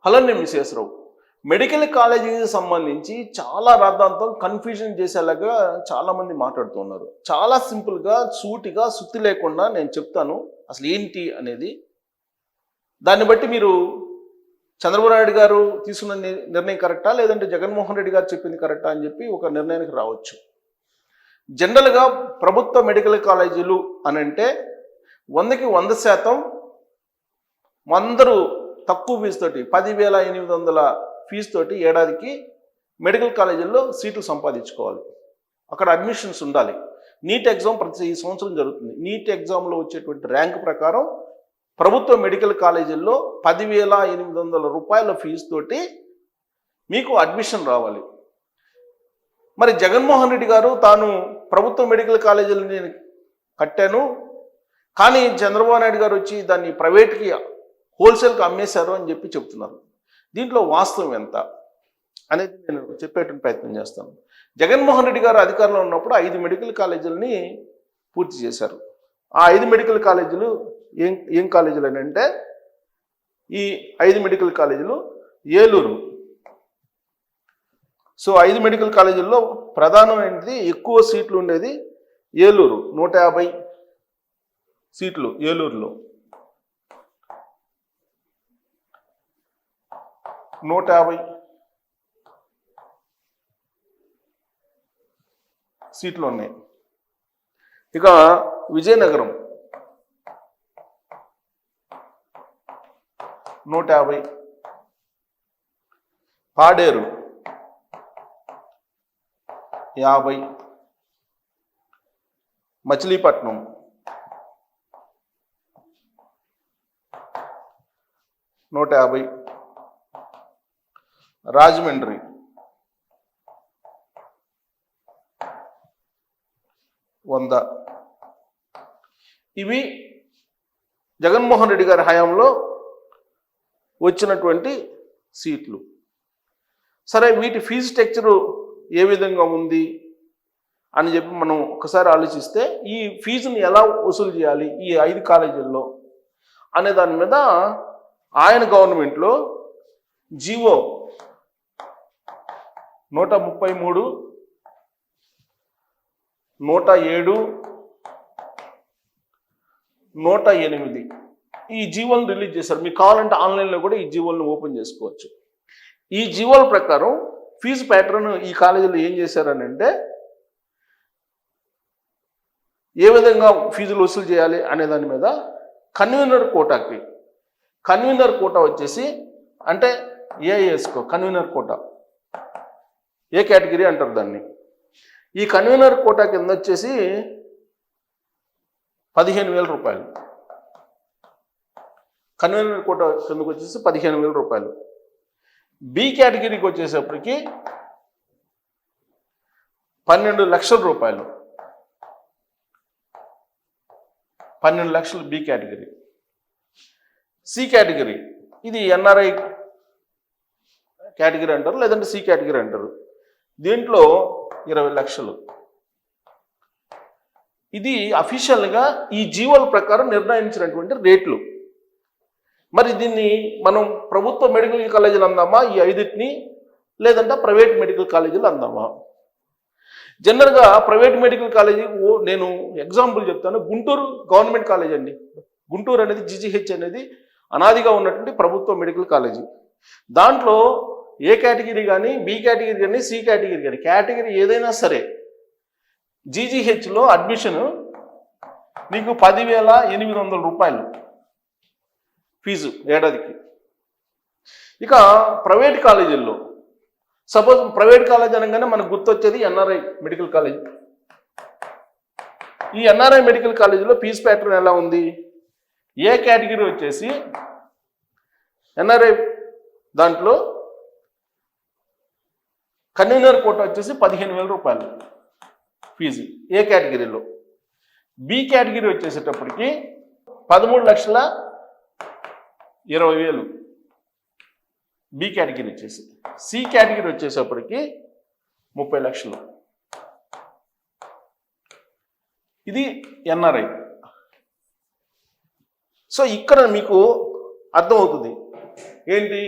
Hello నేను మిసేశ్వరరావు. Medical కాలేజీకి సంబంధించి చాలా రాద్ధాంతం కన్ఫ్యూజన్ చేసేలాగా చాలామంది మాట్లాడుతున్నారు. చాలా సింపుల్గా, సూటిగా, సుత్తి లేకుండా నేను చెప్తాను అసలు ఏంటి అనేది. దాన్ని బట్టి మీరు చంద్రబాబు నాయుడు గారు తీసుకున్న నిర్ణయం కరెక్టా, లేదంటే జగన్మోహన్ రెడ్డి గారు చెప్పింది కరెక్టా అని చెప్పి ఒక నిర్ణయానికి రావచ్చు. జనరల్గా ప్రభుత్వ మెడికల్ కాలేజీలు అని అంటే 100కి 100% అందరూ తక్కువ ఫీజుతోటి 10,800 ఫీజుతోటి ఏడాదికి మెడికల్ కాలేజీల్లో సీట్లు సంపాదించుకోవాలి. అక్కడ అడ్మిషన్స్ ఉండాలి. నీట్ ఎగ్జామ్ ప్రతి సంవత్సరం జరుగుతుంది. నీట్ ఎగ్జామ్లో వచ్చేటువంటి ర్యాంక్ ప్రకారం ప్రభుత్వ మెడికల్ కాలేజీల్లో 10,800 రూపాయల ఫీజుతోటి మీకు అడ్మిషన్ రావాలి. మరి జగన్మోహన్ రెడ్డి గారు తాను ప్రభుత్వ మెడికల్ కాలేజీలు నేను కట్టాను, కానీ చంద్రబాబు నాయుడు గారు వచ్చి దాన్ని ప్రైవేట్కి హోల్సేల్కి అమ్మేశారు అని చెప్పి చెప్తున్నారు. దీంట్లో వాస్తవం ఎంత అనేది నేను చెప్పేటువంటి ప్రయత్నం చేస్తాను. జగన్మోహన్ రెడ్డి గారు అధికారంలో ఉన్నప్పుడు 5 మెడికల్ కాలేజీలని పూర్తి చేశారు. ఆ 5 మెడికల్ కాలేజీలు ఏం కాలేజీలు అని అంటే, ఈ 5 మెడికల్ కాలేజీలు ఏలూరు. సో 5 మెడికల్ కాలేజీల్లో ప్రధానమైనది ఎక్కువ సీట్లు ఉండేది ఏలూరు. 150 సీట్లు ఏలూరులో. 150 సీట్లు ఉన్నాయి. ఇక విజయనగరం 150, పాడేరు 50, మచిలీపట్నం 150, రాజమండ్రి 100. ఇవి జగన్మోహన్ రెడ్డి గారి హయాంలో వచ్చినటువంటి సీట్లు. సరే, వీటి ఫీజు స్ట్రక్చరు ఏ విధంగా ఉంది అని చెప్పి మనం ఒకసారి ఆలోచిస్తే, ఈ ఫీజుని ఎలా వసూలు చేయాలి ఈ 5 కాలేజీల్లో అనే దాని మీద ఆయన గవర్నమెంట్లో జీవో 133, 107, 108 ఈ జీవోలను రిలీజ్ చేశారు. మీకు కావాలంటే ఆన్లైన్లో కూడా ఈ జీవోలను ఓపెన్ చేసుకోవచ్చు. ఈ జీవోల ప్రకారం ఫీజు ప్యాటర్న్ ఈ కాలేజీలో ఏం చేశారని అంటే, ఏ విధంగా ఫీజులు వసూలు చేయాలి అనే దాని మీద కన్వీనర్ కోటా వచ్చేసి, అంటే ఏఐఎస్కో కన్వీనర్ కోటా, ఏ కేటగిరీ అంటారు దాన్ని. ఈ కన్వీనర్ కోటా కింద వచ్చేసి 15,000 రూపాయలు. కన్వీనర్ కోటా కిందకు వచ్చేసి 15,000 రూపాయలు. బి కేటగిరీకి వచ్చేసప్పటికి 12 లక్షల రూపాయలు. 12 లక్షలు బి కేటగిరీ. సి కేటగిరీ, ఇది ఎన్ఆర్ఐ కేటగిరీ అంటారు, లేదంటే సి కేటగిరీ అంటారు. దీంట్లో 20 లక్షలు. ఇది అఫీషియల్గా ఈ జీవోల ప్రకారం నిర్ణయించినటువంటి రేట్లు. మరి దీన్ని మనం ప్రభుత్వ మెడికల్ కాలేజీలు అందామా ఈ 5టిని, లేదంటే ప్రైవేట్ మెడికల్ కాలేజీలు అందామా? జనరల్గా ప్రైవేట్ మెడికల్ కాలేజీ నేను ఎగ్జాంపుల్ చెప్తాను. గుంటూరు గవర్నమెంట్ కాలేజ్ అండి. గుంటూరు అనేది జీజీహెచ్ అనేది అనాదిగా ఉన్నటువంటి ప్రభుత్వ మెడికల్ కాలేజీ. దాంట్లో ఏ కేటగిరీ కానీ, బి కేటగిరీ కానీ, సి కేటగిరీ కానీ, కేటగిరీ ఏదైనా సరే జీజీహెచ్లో అడ్మిషన్ నీకు 10,800 రూపాయలు ఫీజు ఏడాదికి. ఇక ప్రైవేట్ కాలేజీల్లో, సపోజ్ ప్రైవేట్ కాలేజ్ అనగానే మనకు గుర్తొచ్చేది ఎన్ఆర్ఐ మెడికల్ కాలేజ్. ఈ ఎన్ఆర్ఐ మెడికల్ కాలేజీలో ఫీజు ప్యాటర్న్ ఎలా ఉంది? ఏ కేటగిరీ వచ్చేసి ఎన్ఆర్ఐ దాంట్లో కన్వీనర్ కోటా వచ్చేసి 15,000 రూపాయలు ఫీజు ఏ కేటగిరీలో. బి కేటగిరీ వచ్చేసేటప్పటికి 13,20,000 బి కేటగిరీ వచ్చేసి. సి కేటగిరీ వచ్చేసేపటికి 30 లక్షలు. ఇది ఎన్ఆర్ఐ. సో ఇక్కడ మీకు అర్థమవుతుంది ఏంటి,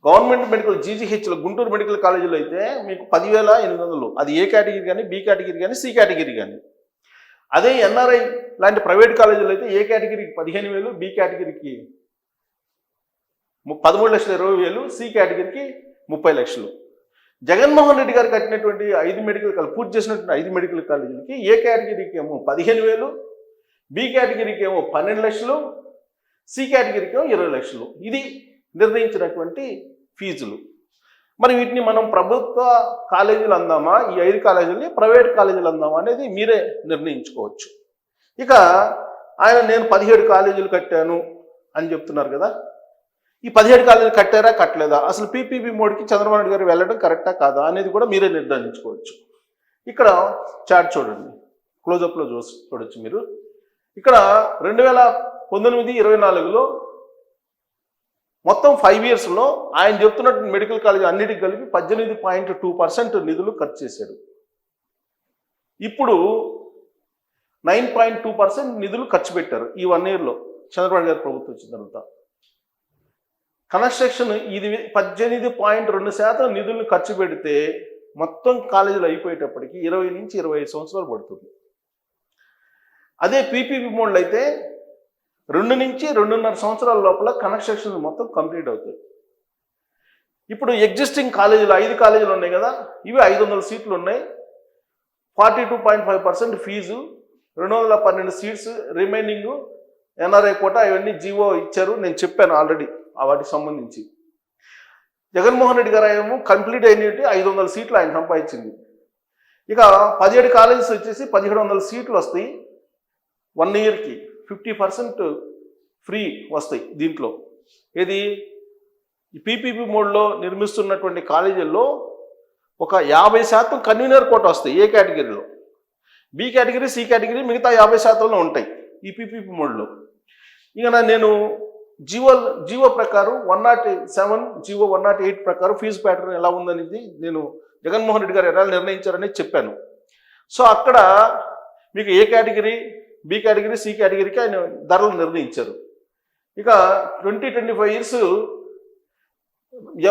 గవర్నమెంట్ మెడికల్ జీజీహెచ్లో గుంటూరు మెడికల్ కాలేజీలో అయితే మీకు 10,800, అది ఏ కేటగిరీ కానీ, బి కేటగిరీ కానీ, సి కేటగిరీ కానీ. అదే ఎన్ఆర్ఐ లాంటి ప్రైవేట్ కాలేజీలో అయితే ఏ కేటగిరీకి 15,000, బి కేటగిరీకి 13,20,000, సి కేటగిరీకి 30,00,000. జగన్మోహన్ రెడ్డి గారు కట్టినటువంటి 5 మెడికల్ కాలేజ్, పూర్తి చేసినటువంటి 5 మెడికల్ కాలేజీలకి ఏ కేటగిరీకి ఏమో 15,000, బి కేటగిరీకి ఏమో 12,00,000, సి కేటగిరీకి ఏమో 20,00,000. ఇది నిర్ణయించినటువంటి ఫీజులు. మరి వీటిని మనం ప్రభుత్వ కాలేజీలు అందామా, ఈ 5 కాలేజీలని ప్రైవేట్ కాలేజీలు అందామా అనేది మీరే నిర్ణయించుకోవచ్చు. ఇక ఆయన నేను 17 కాలేజీలు కట్టాను అని చెప్తున్నారు కదా. ఈ 17 కాలేజీలు కట్టారా కట్టలేదా, అసలు పీపీపీ మోడ్కి చంద్రబాబు నాయుడు గారు వెళ్ళడం కరెక్టా కాదా అనేది కూడా మీరే నిర్ధారించుకోవచ్చు. ఇక్కడ చార్ట్ చూడండి, క్లోజప్లో చూడొచ్చు మీరు. ఇక్కడ 2019-24లో మొత్తం 5 ఇయర్స్లో ఆయన చెప్తున్నట్టు మెడికల్ కాలేజ్ అన్నిటికి కలిపి 18.2% నిధులు ఖర్చు చేశాడు. ఇప్పుడు 9.2% నిధులు ఖర్చు పెట్టారు ఈ 1 ఇయర్లో చంద్రబాబు గారి ప్రభుత్వం వచ్చిన తర్వాత. కన్స్ట్రక్షన్ ఇది 18.2% నిధులను ఖర్చు పెడితే మొత్తం కాలేజీలు అయిపోయేటప్పటికి 20 నుంచి 25 సంవత్సరాలు పడుతుంది. అదే పీపీపీ మోడ్లో అయితే 2 నుంచి 2.5 సంవత్సరాల లోపల కన్స్ట్రక్షన్ మొత్తం కంప్లీట్ అవుతాయి. ఇప్పుడు ఎగ్జిస్టింగ్ కాలేజీలు 5 కాలేజీలు ఉన్నాయి కదా, ఇవి 500 సీట్లు ఉన్నాయి, 42.5% fees, 212 seats, remaining NRI quota ఇవన్నీ జీవో ఇచ్చారు. నేను చెప్పాను ఆల్రెడీ వాటికి సంబంధించి. జగన్మోహన్ రెడ్డి గారు ఏమో కంప్లీట్ అయినట్టు 500 సీట్లు ఆయన సంపాదించింది. ఇక 17 కాలేజెస్ వచ్చేసి 1700 సీట్లు వస్తాయి. 1 ఇయర్కి 50% ఫ్రీ వస్తాయి దీంట్లో. ఇది ఈ పీపీపీ మోడ్లో నిర్మిస్తున్నటువంటి కాలేజీల్లో ఒక 50% కన్వీనర్ కోట వస్తాయి ఏ కేటగిరీలో. బి కేటగిరీ, సి కేటగిరీ మిగతా 50%లో ఉంటాయి ఈ పీపీపీ మోడ్లో. ఇక నేను జీవో ప్రకారం 107, జీవో 108 ప్రకారం ఫీజు ప్యాటర్న్ ఎలా ఉందనేది నేను జగన్మోహన్ రెడ్డి గారు ఎలా నిర్ణయించారనేది చెప్పాను. సో అక్కడ మీకు A category, B category, C కేటగిరీకి ఆయన ధరలు నిర్ణయించారు. ఇక 20-25 ఇయర్స్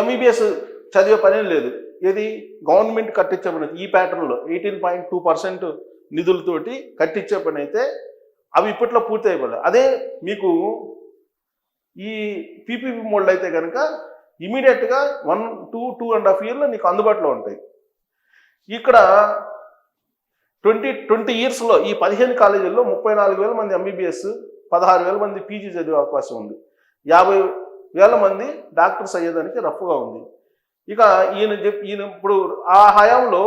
ఎంబీబీఎస్ చదివే పని లేదు. ఏది గవర్నమెంట్ కట్టించే పని ఈ ప్యాటర్న్లో 18.2% నిధులతోటి కట్టించే పని అయితే అవి ఇప్పట్లో పూర్తి అయిపోలేదు. అదే మీకు ఈ పీపీపీ మోడ్లో అయితే కనుక ఇమీడియట్గా 2.5 ఇయర్లో నీకు అందుబాటులో ఉంటాయి. ఇక్కడ 20 ఇయర్స్లో ఈ 15 కాలేజీల్లో 34,000 మంది ఎంబీబీఎస్, 16,000 మంది పీజీ చదివే అవకాశం ఉంది, 50,000 మంది డాక్టర్స్ అయ్యేదానికి రఫ్గా ఉంది. ఇక ఈయన ఇప్పుడు ఆ హయాంలో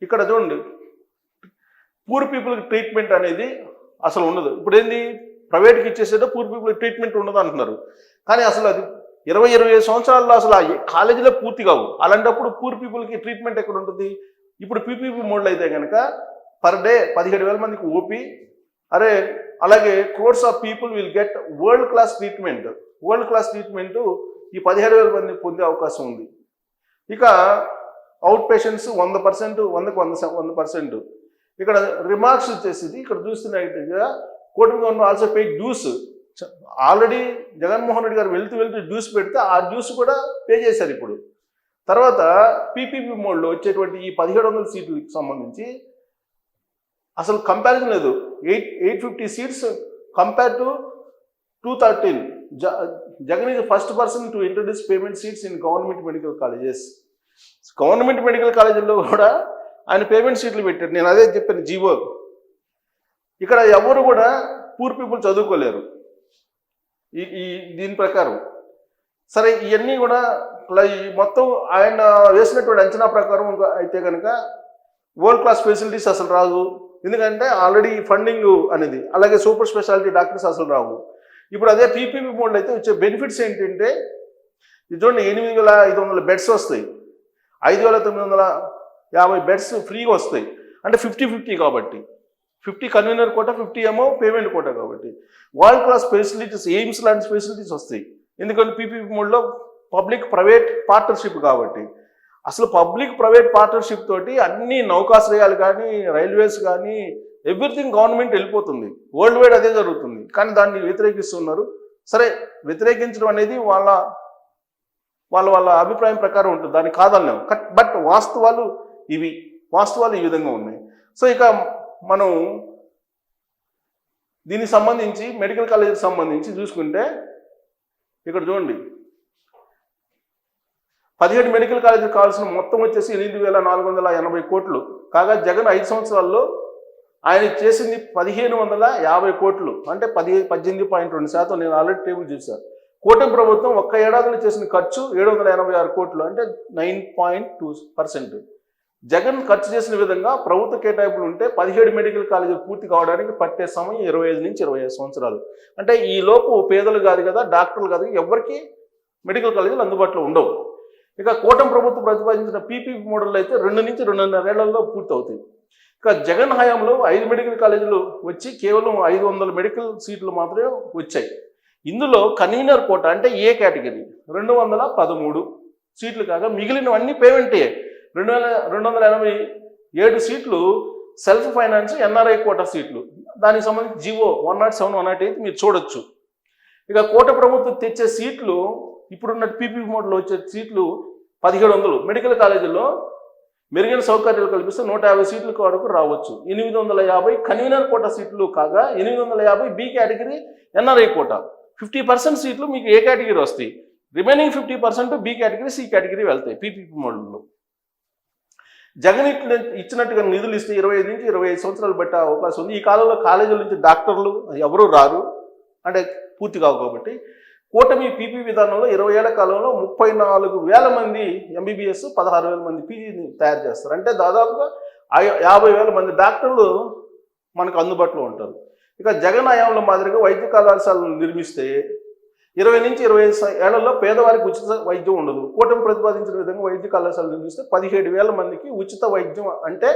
ఇక్కడ చూడండి, పూర్ పీపుల్కి ట్రీట్మెంట్ అనేది అసలు ఉండదు. ఇప్పుడు ఏంది, ప్రైవేట్కి ఇచ్చేసేదో పూర్ పీపుల్కి ట్రీట్మెంట్ ఉండదు అంటున్నారు. కానీ అసలు అది 20-25 సంవత్సరాల్లో అసలు ఆ కాలేజీలో పూర్తి కావు. అలాంటప్పుడు పూర్ పీపుల్కి ట్రీట్మెంట్ ఎక్కడ ఉంటుంది? ఇప్పుడు పీపీపీ మోడ్లో అయితే కనుక పర్ డే 17,000 మందికి ఓపీ, అలాగే crores of people will get world class treatment ఈ 17,000 మంది పొందే అవకాశం ఉంది. ఇక అవుట్ పేషెంట్స్ 100%, 100% ఇక్కడ రిమార్క్స్ వచ్చేసి ఇక్కడ చూస్తున్నట్టుగా court government also pay dues. Already Jaganmohan Reddy గారు వెళ్తూ డ్యూస్ పెడితే ఆ డ్యూస్ కూడా పే చేశారు. ఇప్పుడు తర్వాత పీపీపీ మోడ్లో వచ్చేటువంటి ఈ 1700 సీట్లకు సంబంధించి అసలు కంపారిజన్ లేదు. 850 seats compare to 213. Jagan is first person to introduce payment seats in government medical colleges. Government medical కాలేజీల్లో కూడా ఆయన పేమెంట్ సీట్లు పెట్టారు. నేను అదే చెప్పాను జీవో. ఇక్కడ ఎవరు కూడా పూర్ పీపుల్ చదువుకోలేరు ఈ దీని ప్రకారం. సరే, ఇవన్నీ కూడా మొత్తం ఆయన వేసినటువంటి అంచనా ప్రకారం అయితే కనుక వరల్డ్ క్లాస్ ఫెసిలిటీస్ అసలు రావు. ఎందుకంటే ఆల్రెడీ ఫండింగ్ అనేది, అలాగే సూపర్ స్పెషాలిటీ డాక్టర్స్ అసలు రావు. ఇప్పుడు అదే పీపీపీ మోడ్లో అయితే వచ్చే బెనిఫిట్స్ ఏంటంటే ఇది చూడండి, 8,500 బెడ్స్ వస్తాయి, 5,950 బెడ్స్ ఫ్రీగా వస్తాయి. అంటే 50-50 కాబట్టి 50 కన్వీనర్ కోట, 50 ఏమో పేమెంట్ కోట కాబట్టి వరల్డ్ క్లాస్ ఫెసిలిటీస్, ఎయిమ్స్ లాంటి ఫెసిలిటీస్ వస్తాయి. ఎందుకంటే పీపీపీ మోడ్లో పబ్లిక్ ప్రైవేట్ పార్ట్నర్షిప్ కాబట్టి. అసలు పబ్లిక్ ప్రైవేట్ పార్ట్నర్షిప్ తోటి అన్ని నౌకాశ్రయాలు కానీ, రైల్వేస్ కానీ, ఎవ్రీథింగ్ గవర్నమెంట్ వెళ్ళిపోతుంది. వరల్డ్ వైడ్ అదే జరుగుతుంది. కానీ దాన్ని వ్యతిరేకిస్తున్నారు. సరే, వ్యతిరేకించడం అనేది వాళ్ళ వాళ్ళ అభిప్రాయం ప్రకారం ఉంటుంది, దానికి కాదన్నాం. బట్ వాస్తవాలు ఈ విధంగా ఉన్నాయి. సో ఇక మనం దీనికి సంబంధించి మెడికల్ కాలేజీకి సంబంధించి చూసుకుంటే ఇక్కడ చూడండి, 17 మెడికల్ కాలేజీకి కావాల్సిన మొత్తం వచ్చేసి 8,480 కోట్లు కాగా జగన్ 5 సంవత్సరాల్లో ఆయన చేసింది 1,550 కోట్లు, అంటే 18.2%. నేను ఆల్రెడీ టేబుల్ చూశాను. కూటమి ప్రభుత్వం ఒక్క ఏడాదిలో చేసిన ఖర్చు 786 కోట్లు, అంటే 9.2%. జగన్ ఖర్చు చేసిన విధంగా ప్రభుత్వ కేటాయింపులు ఉంటే 17 మెడికల్ కాలేజీలు పూర్తి కావడానికి పట్టే సమయం 25 నుంచి 25 సంవత్సరాలు. అంటే ఈ లోపు పేదలు కాదు కదా, డాక్టర్లు కాదు, ఎవరికి మెడికల్ కాలేజీలు అందుబాటులో ఉండవు. ఇక కూటమి ప్రభుత్వం ప్రతిపాదించిన పీపీపీ మోడల్ అయితే 2 నుంచి 2.5 ఏళ్లలో పూర్తి అవుతాయి. ఇక జగన్ హయాంలో 5 మెడికల్ కాలేజీలు వచ్చి కేవలం 500 మెడికల్ సీట్లు మాత్రమే వచ్చాయి. ఇందులో కన్వీనర్ కోట అంటే ఏ కేటగిరీ 213 సీట్లు కాగా మిగిలినవన్నీ పేమెంటే. 287 సీట్లు సెల్ఫ్ ఫైనాన్స్ ఎన్ఆర్ఐ కోటా సీట్లు. దానికి సంబంధించి జీవో 107, 108 మీరు చూడొచ్చు. ఇక కోట ప్రభుత్వం తెచ్చే సీట్లు ఇప్పుడున్న పీపీపీ మోడల్లో వచ్చే సీట్లు 1700. మెడికల్ కాలేజీల్లో మెరుగైన సౌకర్యాలు కల్పిస్తే 150 సీట్ల వరకు రావచ్చు. 850 కన్వీనర్ కోటా సీట్లు కాగా 850 బి కేటగిరీ ఎన్ఆర్ఐ కోటా. 50% సీట్లు మీకు ఏ కేటగిరీ వస్తాయి, remaining 50% B category, C category వెళ్తాయి పీపీపీ మోడల్లో. జగన్ ఇచ్చినట్టుగా నిధులు ఇస్తే 25 నుంచి 25 సంవత్సరాలు పెట్టే అవకాశం ఉంది. ఈ కాలంలో కాలేజీల నుంచి డాక్టర్లు ఎవరూ రారు, అంటే పూర్తి కావు. కాబట్టి కూటమి పీపీ విధానంలో 20 ఏళ్ల కాలంలో 34,000 మంది ఎంబీబీఎస్, 16,000 మంది పీజీని తయారు చేస్తారు. అంటే దాదాపుగా 50,000 మంది డాక్టర్లు మనకు అందుబాటులో ఉంటారు. ఇక జగన్ హయాంలో మాదిరిగా వైద్య కళాశాలను నిర్మిస్తే 20 నుంచి 25 ఏళ్లలో పేదవారికి ఉచిత వైద్యం ఉండదు. కూటమి ప్రతిపాదించిన విధంగా వైద్య కళాశాలను నిర్మిస్తే 17,000 మందికి ఉచిత వైద్యం, అంటే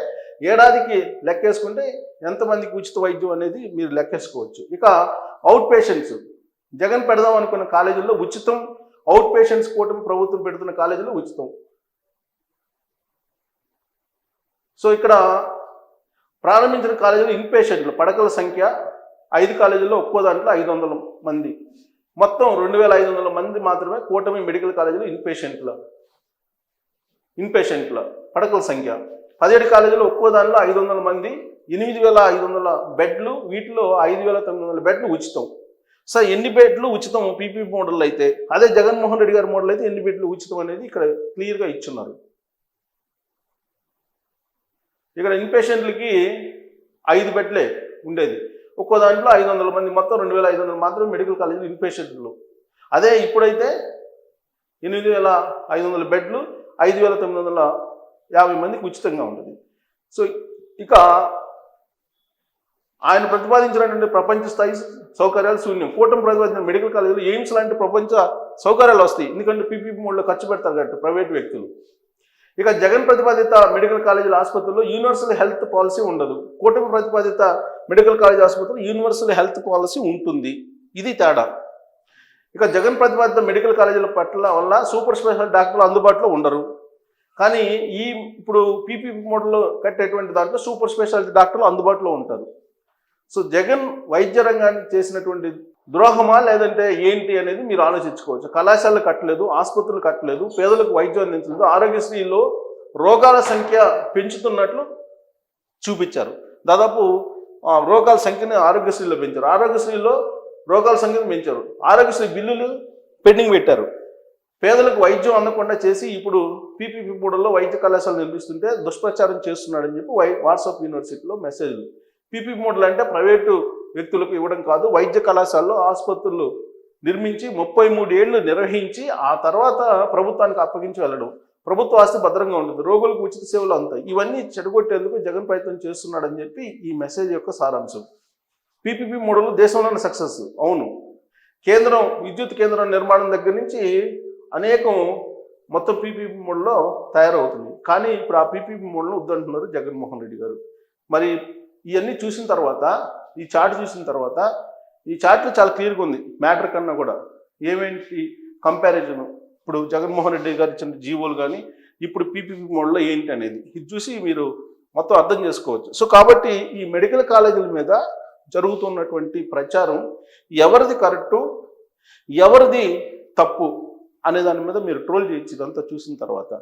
ఏడాదికి లెక్కేసుకుంటే ఎంతమందికి ఉచిత వైద్యం అనేది మీరు లెక్కేసుకోవచ్చు. ఇక అవుట్ పేషెంట్స్ జగన్ పెడదాం అనుకున్న కాలేజీల్లో ఉచితం, అవుట్ పేషెంట్స్ కూటమి ప్రభుత్వం పెడుతున్న కాలేజీలో ఉచితం. సో ఇక్కడ ప్రారంభించిన కాలేజీలో ఇన్పేషెంట్లు పడకల సంఖ్య 5 కాలేజీల్లో ఒక్కో దాంట్లో 500 మంది, మొత్తం 2,500 మంది మాత్రమే కూటమి మెడికల్ కాలేజీలో ఇన్పేషెంట్ల పడకల సంఖ్య. 17 కాలేజీలో ఒక్కో దానిలో 500 మంది, 8,500 బెడ్లు, వీటిలో 5,900 బెడ్లు ఉచితం. సో ఎన్ని బెడ్లు ఉచితం పీపీపీ మోడల్ అయితే, అదే జగన్మోహన్ రెడ్డి గారి మోడల్ అయితే ఎన్ని బెడ్లు ఉచితం అనేది ఇక్కడ క్లియర్గా ఇచ్చున్నారు. ఇక్కడ ఇన్పేషెంట్లకి 5 బెడ్లే ఉండేది, ఒక్కో దాంట్లో 500 మంది, మొత్తం 2,500 మాత్రమే మెడికల్ కాలేజీలు ఇన్పేషెంట్లు. అదే ఇప్పుడైతే 8,500 బెడ్లు, 5,950 మందికి ఉచితంగా ఉంటుంది. సో ఇక ఆయన ప్రతిపాదించినటువంటి ప్రపంచ స్థాయి సౌకర్యాలు శూన్యం. కూటమి ప్రతిపాదించిన మెడికల్ కాలేజీలు ఎయిమ్స్ లాంటి ప్రపంచ సౌకర్యాలు వస్తాయి, ఎందుకంటే పీపీపీ మోడ్లో ఖర్చు పెడతారు కాబట్టి ప్రైవేట్ వ్యక్తులు. ఇక జగన్ ప్రతిపాదిత మెడికల్ కాలేజీల ఆసుపత్రుల్లో యూనివర్సల్ హెల్త్ పాలసీ ఉండదు. కూటమి ప్రతిపాదిత మెడికల్ కాలేజ్ ఆసుపత్రులు యూనివర్సల్ హెల్త్ పాలసీ ఉంటుంది. ఇది తేడా. ఇక జగన్ ప్రతిపాదిత మెడికల్ కాలేజీల వల్ల సూపర్ స్పెషాలిటీ డాక్టర్లు అందుబాటులో ఉండరు. కానీ ఇప్పుడు పీపీపీ మోడల్లో కట్టేటువంటి దాంట్లో సూపర్ స్పెషాలిటీ డాక్టర్లు అందుబాటులో ఉంటారు. సో జగన్ వైద్య రంగానికి చేసినటువంటి ద్రోహమా లేదంటే ఏంటి అనేది మీరు ఆలోచించుకోవచ్చు. కళాశాలలు కట్టలేదు, ఆసుపత్రులు కట్టలేదు, పేదలకు వైద్యం అందించలేదు, ఆరోగ్యశ్రీలో రోగాల సంఖ్య పెంచుతున్నట్లు చూపించారు. దాదాపు రోగాల సంఖ్యని ఆరోగ్యశ్రీలో పెంచారు, ఆరోగ్యశ్రీలో రోగాల సంఖ్యను పెంచారు, ఆరోగ్యశ్రీ బిల్లులు పెండింగ్ పెట్టారు. పేదలకు వైద్యం అందకుండా చేసి ఇప్పుడు పీపీపీ మోడల్లో వైద్య కళాశాలలు నిర్మిస్తుంటే దుష్ప్రచారం చేస్తున్నాడని చెప్పి వాట్సాప్ యూనివర్సిటీలో మెసేజ్లు. పీపీపీ మోడల్ అంటే ప్రైవేటు వ్యక్తులకు ఇవ్వడం కాదు, వైద్య కళాశాలలో ఆసుపత్రులు నిర్మించి 33 ఏళ్లు నిర్వహించి ఆ తర్వాత ప్రభుత్వానికి అప్పగించి వెళ్ళడం. ప్రభుత్వ ఆస్తి భద్రంగా ఉంటుంది, రోగులకు ఉచిత సేవలు అంతాయి. ఇవన్నీ చెడగొట్టేందుకు జగన్ ప్రయత్నం చేస్తున్నాడని చెప్పి ఈ మెసేజ్ యొక్క సారాంశం. పీపీపీ మోడల్ దేశంలోనే సక్సెస్. అవును, కేంద్రం విద్యుత్ కేంద్రం నిర్మాణం దగ్గర నుంచి అనేకం మొత్తం పీపీపీ మోడల్లో తయారవుతుంది. కానీ ఇప్పుడు ఆ పీపీపీ మోడల్ను వద్దంటున్నారు జగన్మోహన్ రెడ్డి గారు. మరి ఇవన్నీ చూసిన తర్వాత, ఈ చార్ట్ చూసిన తర్వాత, ఈ చార్ట్లో చాలా క్లియర్గా ఉంది మ్యాటర్ కన్నా కూడా. ఏమేంటి కంపారిజన్, ఇప్పుడు జగన్మోహన్ రెడ్డి గారు ఇచ్చిన జీవోలు కానీ ఇప్పుడు పీపీపీ మోడల్లో ఏంటి అనేది ఇది చూసి మీరు మొత్తం అర్థం చేసుకోవచ్చు. సో కాబట్టి ఈ మెడికల్ కాలేజీల మీద జరుగుతున్నటువంటి ప్రచారం ఎవరిది కరెక్టు ఎవరిది తప్పు అనే దాని మీద మీరు ట్రోల్ చేయొచ్చు ఇదంతా చూసిన తర్వాత.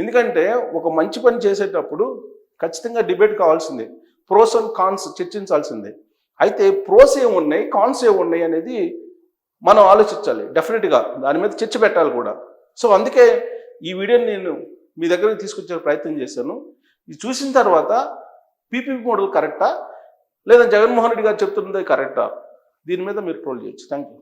ఎందుకంటే ఒక మంచి పని చేసేటప్పుడు ఖచ్చితంగా డిబేట్ కావాల్సిందే, ప్రోస్ అండ్ కాన్స్ చర్చించాల్సిందే. అయితే ప్రోస్ ఏమున్నాయి, కాన్స్ ఏమున్నాయి అనేది మనం ఆలోచించాలి. డెఫినెట్గా దాని మీద చర్చ పెట్టాలి కూడా. సో అందుకే ఈ వీడియోని నేను మీ దగ్గరికి తీసుకొచ్చే ప్రయత్నం చేశాను. ఇది చూసిన తర్వాత పీపీపీ మోడల్ కరెక్టా లేదా జగన్మోహన్ రెడ్డి గారు చెప్తున్నది కరెక్టా, దీని మీద మీరు ట్రోల్ చేయొచ్చు. Thank you.